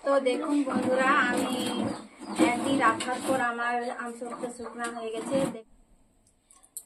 তো দেখুন বন্ধুরা, আমি একদিন রাখার পর আমার আমসত্ব শুকনা হয়ে গেছে।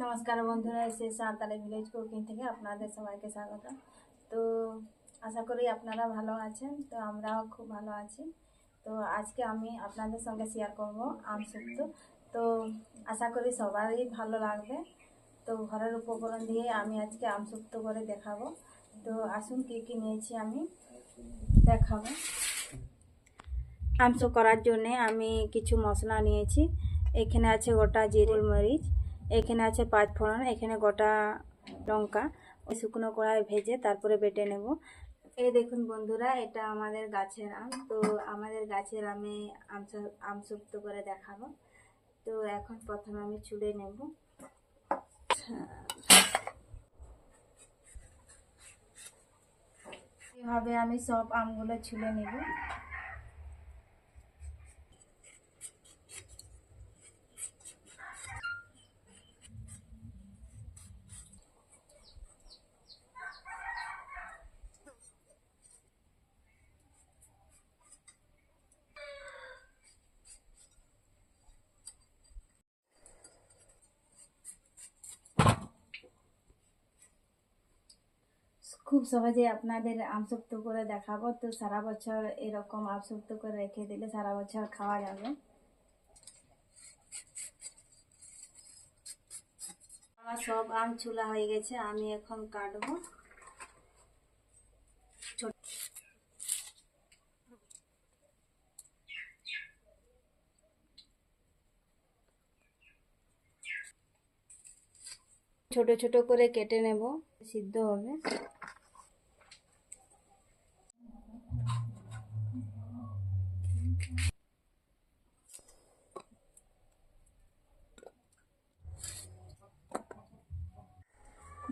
নমস্কার বন্ধুরা, এসে সাঁওতালি ভিলেজ কুকিং থেকে আপনাদের সবাইকে স্বাগত। তো আশা করি আপনারা ভালো আছেন। তো আমরাও খুব ভালো আছি। তো আজকে আমি আপনাদের সঙ্গে শেয়ার করব আমসত্ব। তো আশা করি সবারই ভালো লাগবে। তো ঘরের উপকরণ দিয়ে আমি আজকে আমসত্ব করে দেখাবো। তো আসুন কী কী নিয়েছি আমি দেখাবো। আমসো করার জন্য আমি কিছু মশলা নিয়েছি। এখানে আছে গোটা জিরে মরিচ, এখানে আছে পাঁচফোড়ন, এখানে গোটা লঙ্কা। ওই শুকনো কড়াই ভেজে তারপরে বেটে নেব। এই দেখুন বন্ধুরা, এটা আমাদের গাছের আম। তো আমাদের গাছের আমে আমসুক্ত করে দেখাবো। তো এখন প্রথমে আমি ছুলে নেব। এভাবে আমি সব আমগুলো ছুলে নেব। খুব সহজে আপনাদের আমসত্ব করে দেখাবো। তো সারা বছর এরকম আমসত্ব করে রেখে দিলে সারা বছর খাওয়া যাবে। আমার সব আম চুলা হয়ে গেছে, আমি এখন কাটবো। ছোট ছোট করে কেটে নেব, সিদ্ধ হবে।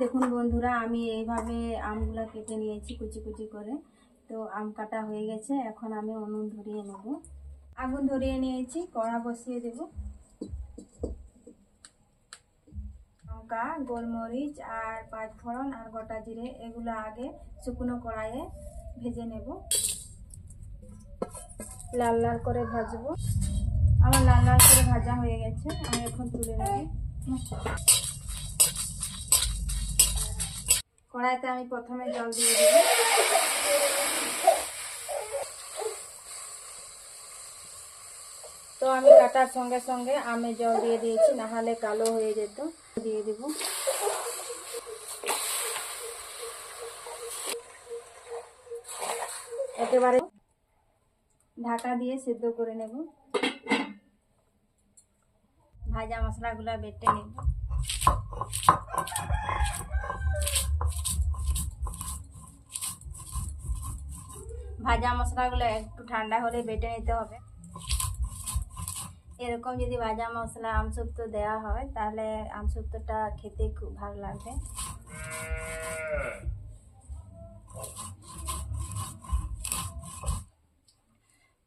দেখুন বন্ধুরা, আমি এইভাবে আমগুলো কেটে নিয়েছি কুচি কুচি করে। তো আম কাটা হয়ে গেছে, এখন আমি উনুন ধরিয়ে নেব। আগুন ধরিয়ে নিয়েছি, কড়া বসিয়ে দেব। লঙ্কা, গোলমরিচ আর পাঁচফোড়ন আর গোটা জিরে এগুলো আগে শুকনো কড়াইয়ে ভেজে নেব। লাল লাল করে ভাজবো। আমার লাল লাল করে ভাজা হয়ে গেছে, আমি এখন তুলে নেব। কড়াইতে আমি প্রথমে জল দিয়ে দেব। তো আমি কাটার সঙ্গে সঙ্গে আমি জল দিয়ে দিয়েছি, না হলে কালো হয়ে যেত। দিয়ে দেব। একেবারে ঢাকা দিয়ে সিদ্ধ করে নেব। ভাজা মশলাগুলো বেটে নেব। ভাজা মশলাগুলো একটু ঠান্ডা হলে বেটে নিতে হবে। এরকম যদি ভাজা মশলা আমসত্ব দেওয়া হয় তাহলে আমসত্বটা খেতে খুব ভালো লাগবে।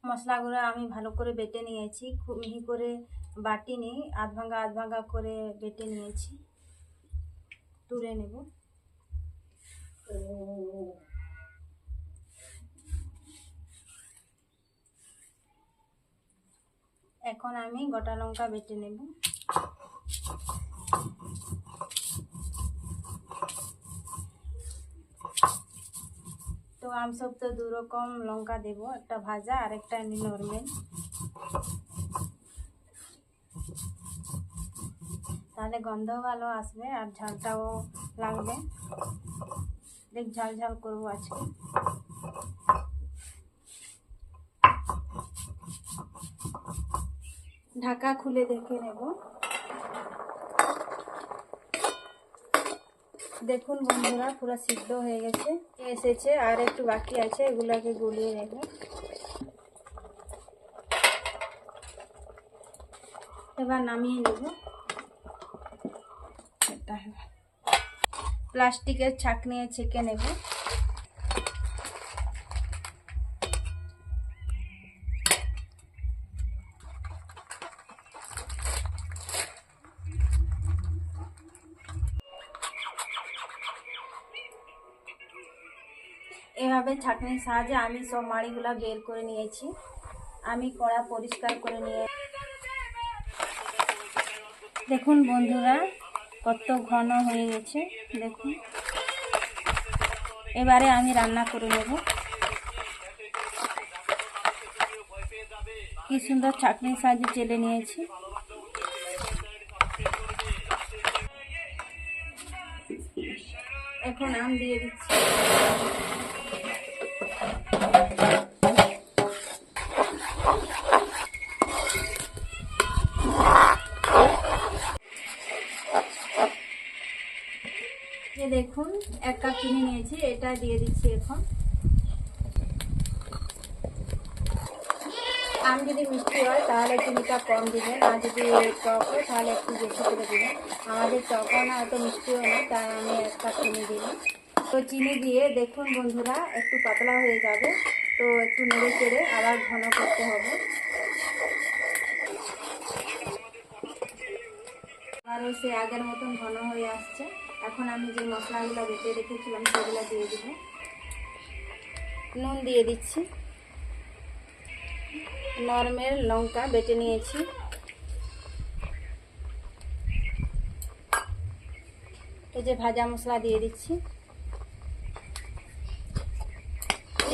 মশলাগুলো আমি ভালো করে বেটে নিয়েছি, খুব মিহি করে বাটিনি, আধ ভাঙা করে বেটে নিয়েছি। তুলে নেব। এখন আমি গোটা লঙ্কা বেটে নেব। তো আমসত্ব দু রকম লঙ্কা দেব, একটা ভাজা আর একটা এমনি নরমাল। তাহলে গন্ধ ভালো আসবে আর ঝালটাও লাগবে। দেখ ঝাল ঝাল করবো আজকে। ঢাকা খুলে দেখে নেব। দেখুন বন্ধুরা, পুরো সিদ্ধ হয়ে গেছে, এসেছে আর একটু বাকি আছে, এগুলোকে গুলিয়ে নেব। এবার নামিয়ে নেব। প্লাস্টিকের ছাঁকনিয়ে ছেঁকে নেব। এভাবে ছাঁকনির সাহায্যে আমি সব মাড়িগুলা বের করে নিয়েছি। আমি কড়া পরিষ্কার করে নিয়ে দেখুন বন্ধুরা কত ঘন হয়ে গেছে দেখুন। এবারে আমি রান্না করে নেব। কি সুন্দর ছাঁকনির সাহায্যে চেলে নিয়েছি। এখন আম দিয়ে দিচ্ছি। দেখুন 1 কাপ চিনি নিয়েছি, এটা দিয়ে দিচ্ছি। এখন আম যদি মিষ্টি হয় তাহলে চিনিটা কম দিবেন, আর যদি টক হয় তাহলে একটু বেশি করে দিবেন। আমাদের টকও না এত মিষ্টিও না, তাই আমি 1 কাপ চিনি দিলাম। তো চিনি দিয়ে দেখুন বন্ধুরা একটু পাতলা হয়ে যাবে, তো একটু নেড়ে চেড়ে আবার ঘন করতে হবে। আরও সে আগের মতন ঘন হয়ে আসছে। এখন আমি যে মশলাগুলো বেটে রেখেছিলাম সেগুলো দিয়ে দিব। নুন দিয়ে দিচ্ছি, নরমের লঙ্কা বেটে নিয়েছি, এই যে ভাজা মশলা দিয়ে দিচ্ছি।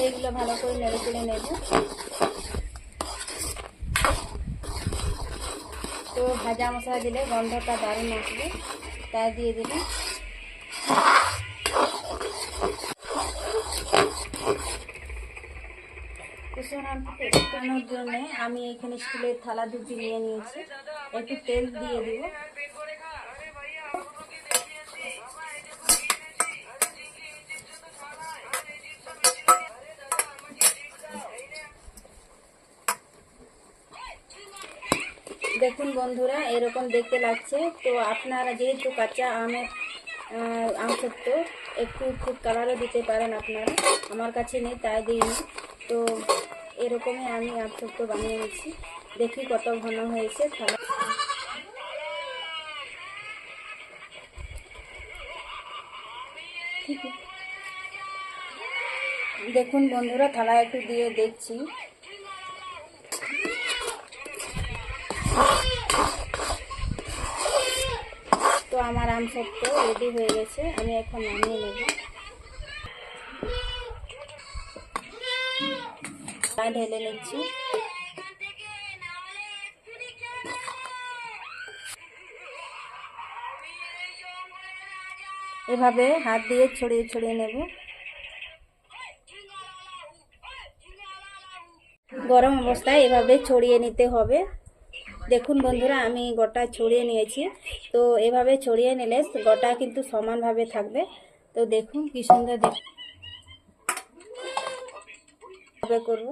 এইগুলো ভালো করে নেড়ে চেড়ে নেব। তো ভাজা মশলা দিলে গন্ধটা দারুণ আসবে, তাই দিয়ে দিলাম। কুচানোর জন্য আমি এখানে স্টিলের থালা দুটি নিয়ে নিয়েছি। একটু তেল দিয়ে দিব। দেখুন বন্ধুরা এরকম দেখতে লাগছে। তো আপনারা যেহেতু কাঁচা আমের আমসত্ব একটু ফুড কালারও দিতে পারেন আপনারা, আমার কাছে নেই তাই দিইনি। তো এরকমই আমি আমসত্ব বানিয়ে নিচ্ছি। দেখি কত ঘন হয়েছে থালা। দেখুন বন্ধুরা থালা একটু দিয়ে দেখছি। তো আমার আমসত্ব রেডি হয়ে গেছে, আমি এখন নামিয়ে নেব। ঢেলে নিচ্ছি। এভাবে হাত দিয়ে ছড়িয়ে ছড়িয়ে নেব। গরম অবস্থায় এভাবে ছড়িয়ে নিতে হবে। দেখুন বন্ধুরা আমি গোটা ছড়িয়ে নিয়েছি। তো এভাবে ছড়িয়ে নিলে গোটা কিন্তু সমানভাবে থাকবে। তো দেখুন কি সুন্দর করব।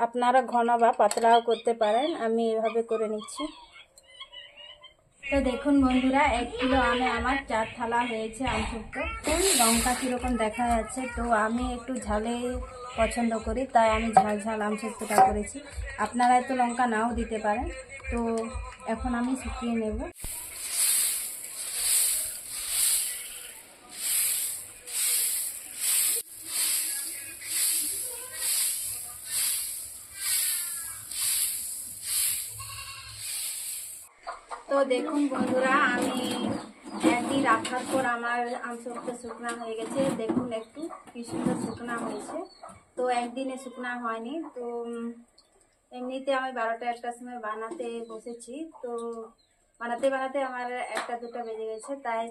আপনারা ঘন বা পাতলাও করতে পারেন, আমি এভাবে করে নিচ্ছি। তো দেখুন বন্ধুরা 1 কিলো আমে আমার 4 থালা হয়েছে আমসত্ব। লঙ্কা কীরকম দেখা যাচ্ছে, তো আমি একটু ঝালে পছন্দ করি তাই আমি ঝাল ঝাল আমসত্বটা করেছি। আপনারা তো লঙ্কা নাও দিতে পারেন। তো এখন আমি শুকিয়ে নেব। তো দেখুন বন্ধুরা আমি একদিন রাখার পর আমার আমসত্ব শুকনা হয়ে গেছে। দেখুন একটু কি সুন্দর শুকনা হয়েছে। তো একদিনে শুকনা হয়নি। তো এমনিতে আমি 12টা 1টার সময় বানাতে বসেছি। তো বানাতে বানাতে আমার 1টা 2টা বেজে গেছে, তাই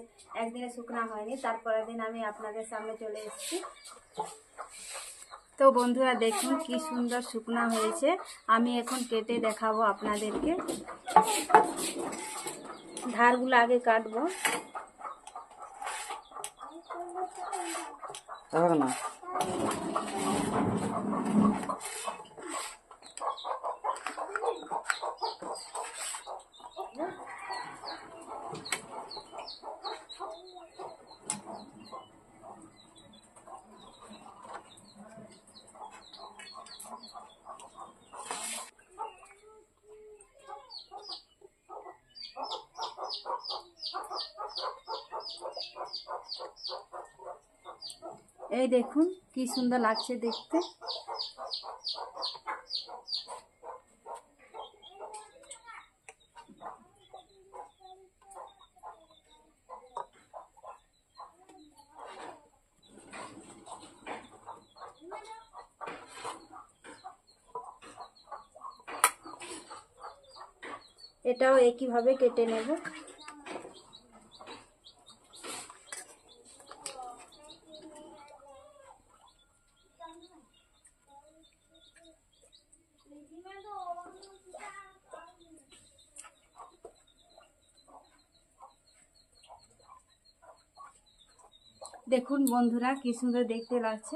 একদিনে শুকনা হয়নি। তারপরের দিন আমি আপনাদের সামনে চলে এসেছি। তো বন্ধুরা দেখুন কি সুন্দর শুকনা হয়েছে। আমি এখন কেটে দেখাবো আপনাদেরকে। ধারগুলো আগে কাটবো। না এই দেখুন কি সুন্দর লাগছে দেখতে। এটাও একইভাবে কেটে নেব। দেখুন বন্ধুরা কি সুন্দর দেখতে লাগছে,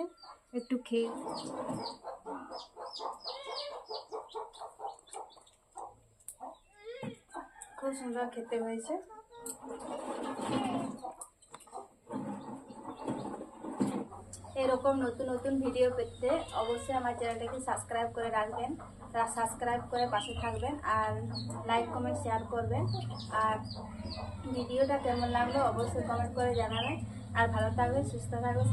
একটু খেয়ে। খুব সুন্দর খেতে হয়েছে। এরকম নতুন নতুন ভিডিও পেতে অবশ্যই আমার চ্যানেলটাকে সাবস্ক্রাইব করে রাখবেন, সাবস্ক্রাইব করে পাশে থাকবেন, আর লাইক কমেন্ট শেয়ার করবেন। আর ভিডিওটা কেমন লাগলো অবশ্যই কমেন্ট করে জানাবেন। আর ভালো থাকবেন, সুস্থ থাকবেন।